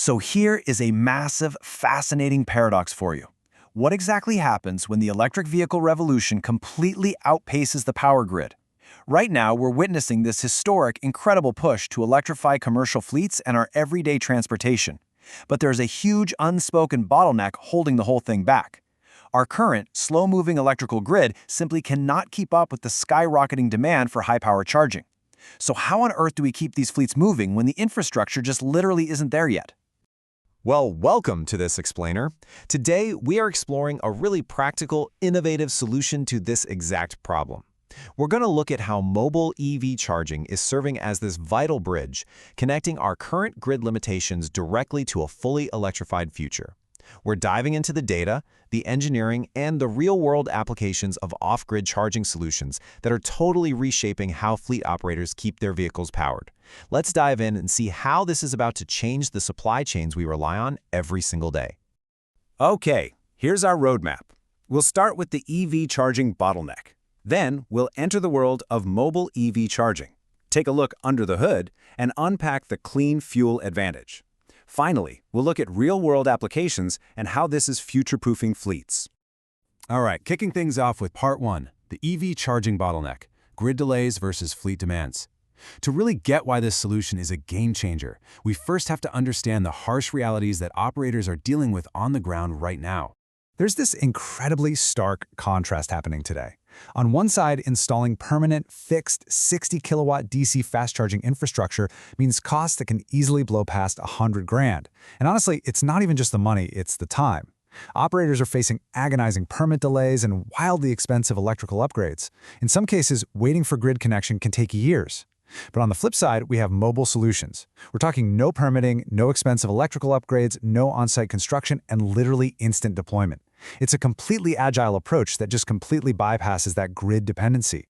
So here is a massive, fascinating paradox for you. What exactly happens when the electric vehicle revolution completely outpaces the power grid? Right now, we're witnessing this historic, incredible push to electrify commercial fleets and our everyday transportation. But there's a huge unspoken bottleneck holding the whole thing back. Our current, slow-moving electrical grid simply cannot keep up with the skyrocketing demand for high-power charging. So how on earth do we keep these fleets moving when the infrastructure just literally isn't there yet? Well, welcome to this explainer. Today, we are exploring a really practical, innovative solution to this exact problem. We're going to look at how mobile EV charging is serving as this vital bridge, connecting our current grid limitations directly to a fully electrified future. We're diving into the data, the engineering, and the real-world applications of off-grid charging solutions that are totally reshaping how fleet operators keep their vehicles powered. Let's dive in and see how this is about to change the supply chains we rely on every single day. Okay, here's our roadmap. We'll start with the EV charging bottleneck. Then we'll enter the world of mobile EV charging, take a look under the hood, and unpack the clean fuel advantage. Finally, we'll look at real-world applications and how this is future-proofing fleets. All right, kicking things off with Part 1, the EV charging bottleneck, grid delays versus fleet demands. To really get why this solution is a game-changer, we first have to understand the harsh realities that operators are dealing with on the ground right now. There's this incredibly stark contrast happening today. On one side, installing permanent, fixed 60-kilowatt DC fast-charging infrastructure means costs that can easily blow past $100 grand. And honestly, it's not even just the money, it's the time. Operators are facing agonizing permit delays and wildly expensive electrical upgrades. In some cases, waiting for grid connection can take years. But on the flip side, we have mobile solutions. We're talking no permitting, no expensive electrical upgrades, no on-site construction, and literally instant deployment. It's a completely agile approach that just completely bypasses that grid dependency.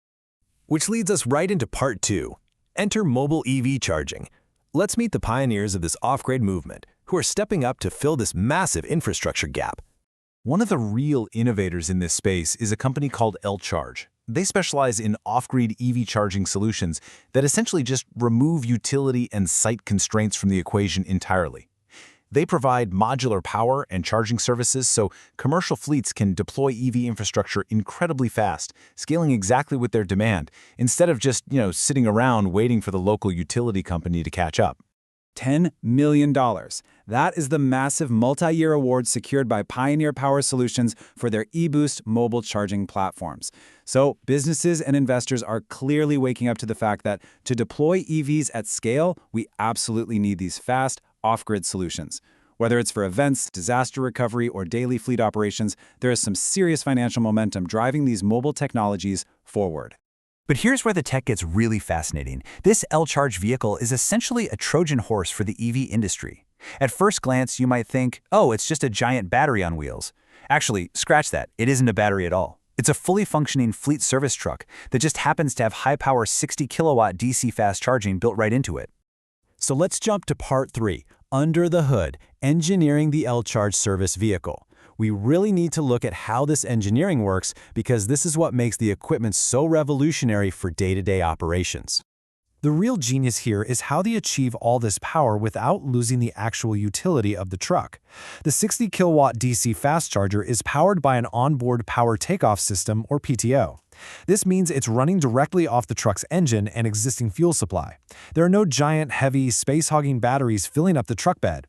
Which leads us right into Part 2. Enter mobile EV charging. Let's meet the pioneers of this off-grid movement, who are stepping up to fill this massive infrastructure gap. One of the real innovators in this space is a company called L-Charge. They specialize in off-grid EV charging solutions that essentially just remove utility and site constraints from the equation entirely. They provide modular power and charging services so commercial fleets can deploy EV infrastructure incredibly fast, scaling exactly with their demand, instead of just, sitting around waiting for the local utility company to catch up. $10 million. That is the massive multi-year award secured by Pioneer Power Solutions for their eBoost mobile charging platforms. So businesses and investors are clearly waking up to the fact that to deploy EVs at scale, we absolutely need these fast, off-grid solutions. Whether it's for events, disaster recovery, or daily fleet operations, there is some serious financial momentum driving these mobile technologies forward. But here's where the tech gets really fascinating. This L-Charge vehicle is essentially a Trojan horse for the EV industry. At first glance, you might think, oh, it's just a giant battery on wheels. Actually, scratch that. It isn't a battery at all. It's a fully functioning fleet service truck that just happens to have high-power 60-kilowatt DC fast charging built right into it. So let's jump to Part 3, under the hood, engineering the L-Charge service vehicle. We really need to look at how this engineering works because this is what makes the equipment so revolutionary for day-to-day operations. The real genius here is how they achieve all this power without losing the actual utility of the truck. The 60-kilowatt DC fast charger is powered by an onboard power takeoff system, or PTO. This means it's running directly off the truck's engine and existing fuel supply. There are no giant, heavy, space-hogging batteries filling up the truck bed.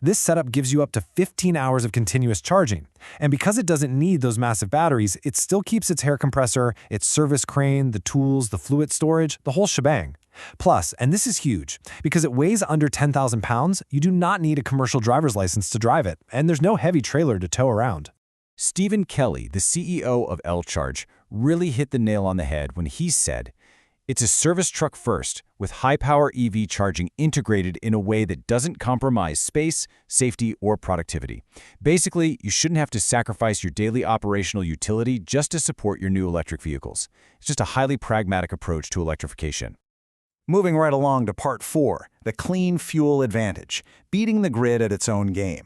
This setup gives you up to 15 hours of continuous charging. And because it doesn't need those massive batteries, it still keeps its air compressor, its service crane, the tools, the fluid storage, the whole shebang. Plus, and this is huge, because it weighs under 10,000 pounds, you do not need a commercial driver's license to drive it, and there's no heavy trailer to tow around. Stephen Kelly, the CEO of L-Charge, really hit the nail on the head when he said, "It's a service truck first, with high-power EV charging integrated in a way that doesn't compromise space, safety, or productivity. Basically, you shouldn't have to sacrifice your daily operational utility just to support your new electric vehicles. It's just a highly pragmatic approach to electrification." Moving right along to Part 4, the clean fuel advantage, beating the grid at its own game.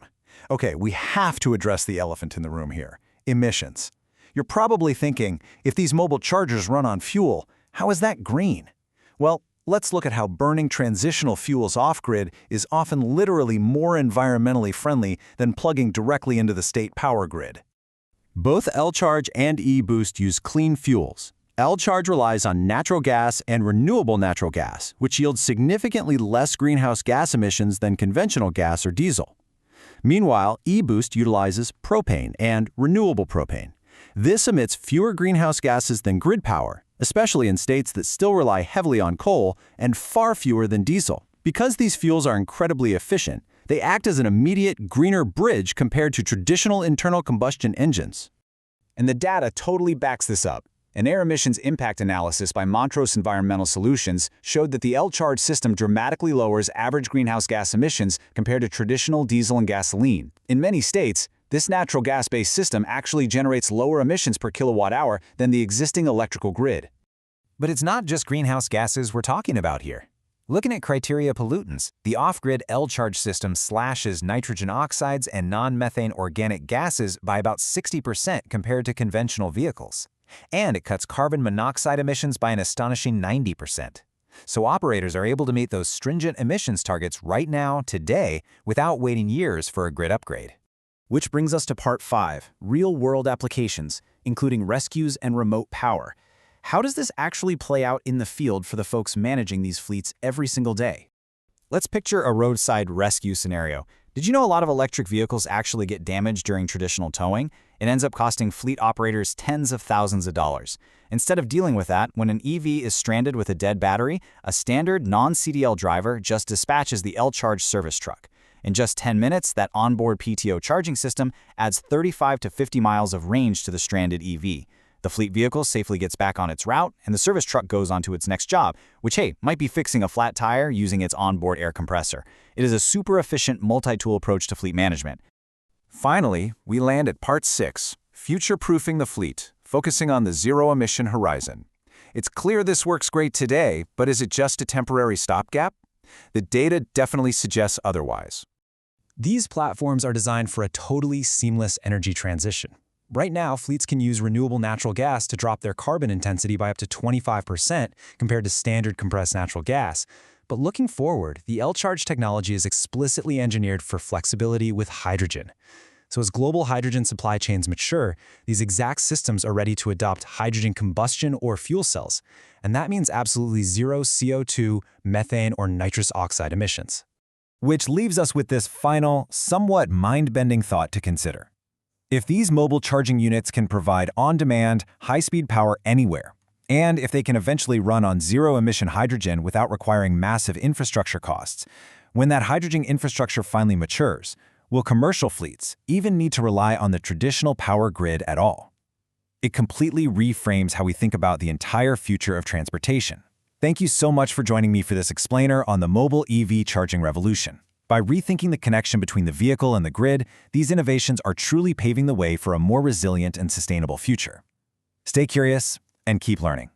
Okay, we have to address the elephant in the room here, emissions. You're probably thinking, if these mobile chargers run on fuel, how is that green? Well, Let's look at how burning transitional fuels off-grid is often literally more environmentally friendly than plugging directly into the state power grid. Both L-Charge and e-Boost use clean fuels. L-Charge relies on natural gas and renewable natural gas, which yields significantly less greenhouse gas emissions than conventional gas or diesel. Meanwhile, e-Boost utilizes propane and renewable propane. This emits fewer greenhouse gases than grid power, especially in states that still rely heavily on coal, and far fewer than diesel. Because these fuels are incredibly efficient, they act as an immediate, greener bridge compared to traditional internal combustion engines. And the data totally backs this up. An air emissions impact analysis by Montrose Environmental Solutions showed that the L-Charge system dramatically lowers average greenhouse gas emissions compared to traditional diesel and gasoline. In many states, this natural gas-based system actually generates lower emissions per kilowatt-hour than the existing electrical grid. But it's not just greenhouse gases we're talking about here. Looking at criteria pollutants, the off-grid L-Charge system slashes nitrogen oxides and non-methane organic gases by about 60% compared to conventional vehicles. And it cuts carbon monoxide emissions by an astonishing 90%. So operators are able to meet those stringent emissions targets right now, today, without waiting years for a grid upgrade. Which brings us to Part 5, real-world applications, including rescues and remote power. How does this actually play out in the field for the folks managing these fleets every single day? Let's picture a roadside rescue scenario. Did you know a lot of electric vehicles actually get damaged during traditional towing? It ends up costing fleet operators tens of thousands of dollars. Instead of dealing with that, when an EV is stranded with a dead battery, a standard non-CDL driver just dispatches the L-Charge service truck. In just 10 minutes, that onboard PTO charging system adds 35 to 50 miles of range to the stranded EV. The fleet vehicle safely gets back on its route, and the service truck goes on to its next job, which, hey, might be fixing a flat tire using its onboard air compressor. It is a super efficient multi-tool approach to fleet management. Finally, we land at Part 6, future-proofing the fleet, focusing on the zero-emission horizon. It's clear this works great today, but is it just a temporary stopgap? The data definitely suggests otherwise. These platforms are designed for a totally seamless energy transition. Right now, fleets can use renewable natural gas to drop their carbon intensity by up to 25% compared to standard compressed natural gas. But looking forward, the L-Charge technology is explicitly engineered for flexibility with hydrogen. So as global hydrogen supply chains mature, these exact systems are ready to adopt hydrogen combustion or fuel cells. And that means absolutely zero CO2, methane, or nitrous oxide emissions. Which leaves us with this final, somewhat mind-bending thought to consider. If these mobile charging units can provide on-demand, high-speed power anywhere, and if they can eventually run on zero-emission hydrogen without requiring massive infrastructure costs, when that hydrogen infrastructure finally matures, will commercial fleets even need to rely on the traditional power grid at all? It completely reframes how we think about the entire future of transportation. Thank you so much for joining me for this explainer on the mobile EV charging revolution. By rethinking the connection between the vehicle and the grid, these innovations are truly paving the way for a more resilient and sustainable future. Stay curious and keep learning.